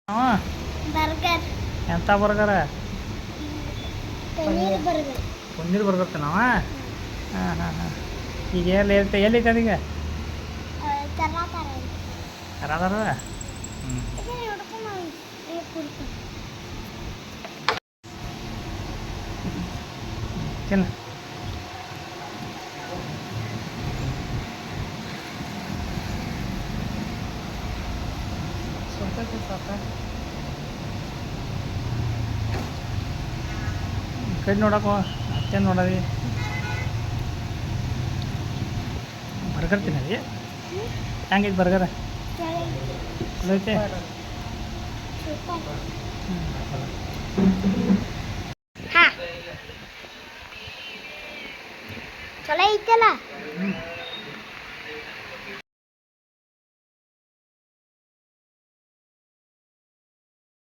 ಹಾಂ ಬರ್ಗರ್ ಎಂಥ ಬರ್ಗರ ಪನ್ನೀರ್ ಬರ್ಗರ್ ಪನ್ನೀರ್ ಬರ್ಗರ್ ತಿನ್ನವ ಹಾಂ ಹಾಂ ಹಾಂ ಈಗ ಎಲ್ಲಿ ಅದೀಗ ಕರ್ನಾಟಕ ಯಾರಾದಾರ ಹ್ಞೂ ಇದನ್ನ ಹುಡ್ಕೊಂಡು ಕೊಡ್ತೀನಿ ತಿನ್ನು ಸ್ವಲ್ಪ ಸಾಕ ಕೈ ನೋಡಕ್ಕೋ ಅಷ್ಟೇನು ನೋಡದಿ ಬರ್ಗರ್ ತಿನ್ನದಿ ಹೆಂಗೈತೆ ಬರ್ಗರ್ ಚಲೋ ಐತೆ ಹಾಂ ಚಲೋ ಐತಲ್ಲ ಹ್ಞೂ